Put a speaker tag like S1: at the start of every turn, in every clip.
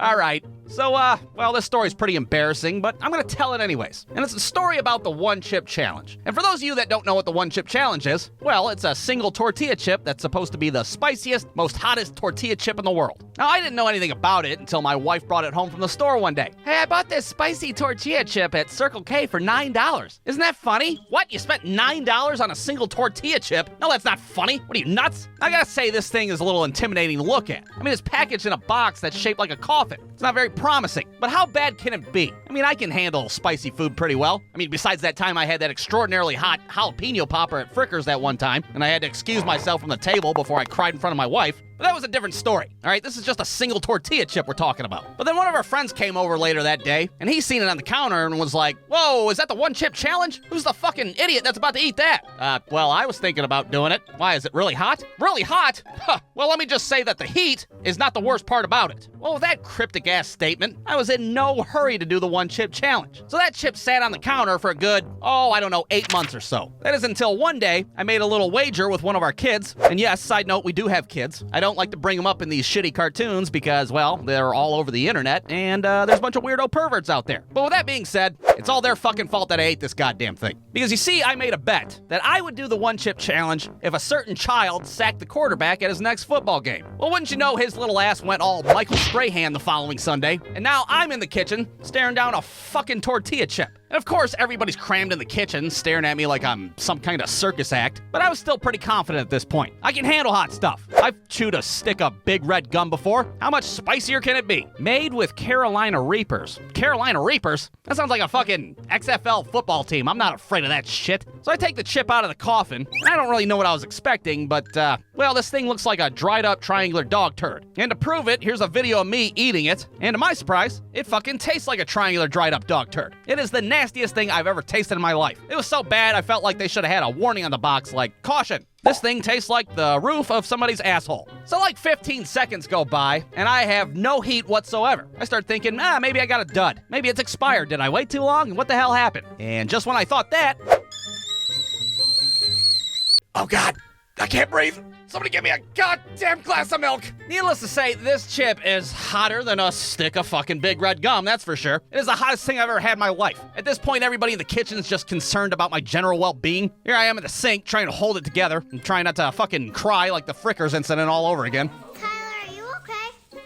S1: All right. So, well, this story's pretty embarrassing, but I'm gonna tell it anyways. And it's a story about the One Chip Challenge. And for those of you that don't know what the One Chip Challenge is, well, it's a single tortilla chip that's supposed to be the spiciest, most hottest tortilla chip in the world. Now, I didn't know anything about it until my wife brought it home from the store one day. Hey, I bought this spicy tortilla chip at Circle K for $9. Isn't that funny? What? You spent $9 on a single tortilla chip? No, that's not funny. What are you, nuts? I gotta say, this thing is a little intimidating to look at. I mean, it's packaged in a box that's shaped like a coffin. It's not very promising. But how bad can it be? I mean, I can handle spicy food pretty well. I mean, besides that time I had that extraordinarily hot jalapeno popper at Frickers that one time, and I had to excuse myself from the table before I cried in front of my wife. But that was a different story, all right? This is just a single tortilla chip we're talking about. But then one of our friends came over later that day, and he seen it on the counter and was like, whoa, is that the One Chip Challenge? Who's the fucking idiot that's about to eat that? Well, I was thinking about doing it. Why, is it really hot? Really hot? Huh. Well, let me just say that the heat is not the worst part about it. Well, with that cryptic-ass statement, I was in no hurry to do the One Chip Challenge. So that chip sat on the counter for a good, 8 months or so. That is until one day, I made a little wager with one of our kids. And yes, side note, we do have kids. I don't like to bring them up in these shitty cartoons because, well, they're all over the internet, and there's a bunch of weirdo perverts out there. But with that being said, it's all their fucking fault that I ate this goddamn thing. Because you see, I made a bet that I would do the One Chip Challenge if a certain child sacked the quarterback at his next football game. Well, wouldn't you know, his little ass went all Michael Strahan the following Sunday, and now I'm in the kitchen staring down a fucking tortilla chip. And of course, everybody's crammed in the kitchen, staring at me like I'm some kind of circus act, but I was still pretty confident at this point. I can handle hot stuff. I've chewed a stick of Big Red gum before. How much spicier can it be? Made with Carolina Reapers. Carolina Reapers? That sounds like a fucking XFL football team. I'm not afraid of that shit. So I take the chip out of the coffin. I don't really know what I was expecting, but, well, this thing looks like a dried up triangular dog turd. And to prove it, here's a video of me eating it. And to my surprise, it fucking tastes like a triangular dried up dog turd. It is the nastiest thing I've ever tasted in my life. It was so bad, I felt like they should have had a warning on the box like, caution, this thing tastes like the roof of somebody's asshole. So like 15 seconds go by, and I have no heat whatsoever. I start thinking, maybe I got a dud. Maybe it's expired. Did I wait too long? And what the hell happened? And just when I thought that... Oh God, I can't breathe. Somebody give me a goddamn glass of milk. Needless to say, this chip is hotter than a stick of fucking Big Red gum, that's for sure. It is the hottest thing I've ever had in my life. At this point, everybody in the kitchen is just concerned about my general well-being. Here I am in the sink trying to hold it together and trying not to fucking cry like the Frickers incident all over again.
S2: Tyler, are you okay?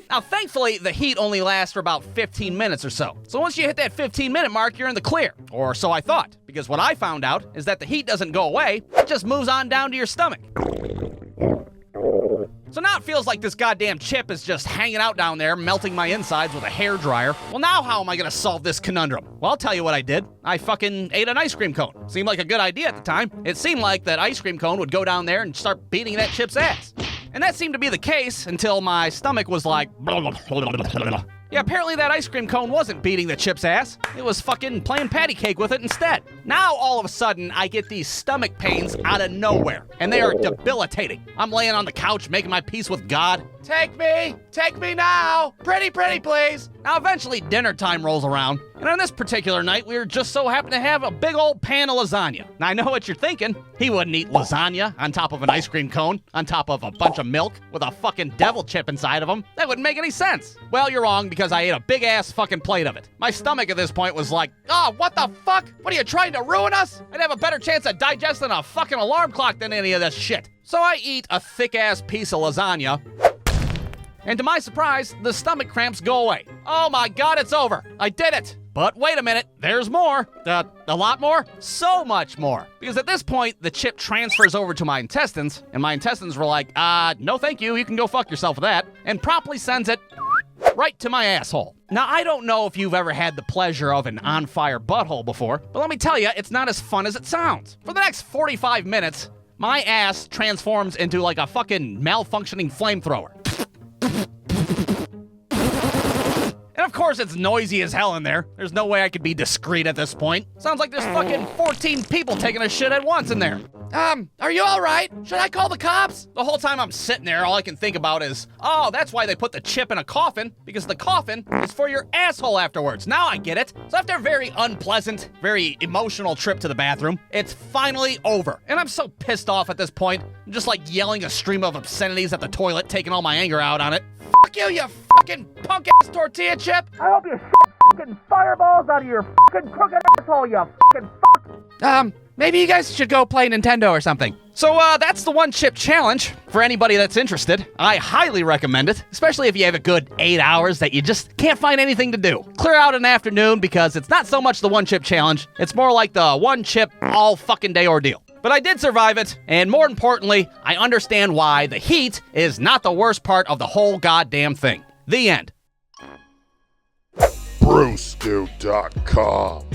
S1: Now, thankfully, the heat only lasts for about 15 minutes or so. So once you hit that 15-minute mark, you're in the clear. Or so I thought. Because what I found out is that the heat doesn't go away, it just moves on down to your stomach. So now it feels like this goddamn chip is just hanging out down there, melting my insides with a hairdryer. Well, now how am I gonna solve this conundrum? Well, I'll tell you what I did. I fucking ate an ice cream cone. Seemed like a good idea at the time. It seemed like that ice cream cone would go down there and start beating that chip's ass. And that seemed to be the case until my stomach was like... Yeah, apparently that ice cream cone wasn't beating the chip's ass. It was fucking playing patty cake with it instead. Now, all of a sudden, I get these stomach pains out of nowhere, and they are debilitating. I'm laying on the couch making my peace with God. Take me now. Pretty, please. Now, eventually, dinner time rolls around, and on this particular night, we just so happen to have a big old pan of lasagna. Now, I know what you're thinking. He wouldn't eat lasagna on top of an ice cream cone, on top of a bunch of milk with a fucking devil chip inside of him. That wouldn't make any sense. Well, you're wrong, because I ate a big-ass fucking plate of it. My stomach at this point was like, oh, what the fuck? What are you trying to ruin us? I'd have a better chance of digesting a fucking alarm clock than any of this shit. So I eat a thick-ass piece of lasagna, and to my surprise, the stomach cramps go away. Oh my God, it's over. I did it. But wait a minute, there's more. A lot more? So much more. Because at this point, the chip transfers over to my intestines, and my intestines were like, no thank you, you can go fuck yourself with that, and promptly sends it right to my asshole. Now, I don't know if you've ever had the pleasure of an on-fire butthole before, but let me tell you, it's not as fun as it sounds. For the next 45 minutes, my ass transforms into like a fucking malfunctioning flamethrower. And of course, it's noisy as hell in there. There's no way I could be discreet at this point. Sounds like there's fucking 14 people taking a shit at once in there. Are you all right? Should I call the cops? The whole time I'm sitting there, all I can think about is, oh, that's why they put the chip in a coffin, because the coffin is for your asshole afterwards. Now I get it. So after a very unpleasant, very emotional trip to the bathroom, it's finally over. And I'm so pissed off at this point. I'm just like yelling a stream of obscenities at the toilet, taking all my anger out on it. Fuck you, you fucking punk-ass tortilla chip? I hope you shit fucking fireballs out of your fucking crooked asshole, you fucking fuck. Maybe you guys should go play Nintendo or something. So, that's the one chip challenge. For anybody that's interested, I highly recommend it, especially if you have a good 8 hours that you just can't find anything to do. Clear out an afternoon because it's not so much the one chip challenge, it's more like the one chip all fucking day ordeal. But I did survive it, and more importantly, I understand why the heat is not the worst part of the whole goddamn thing. The end.
S3: Brewstew.com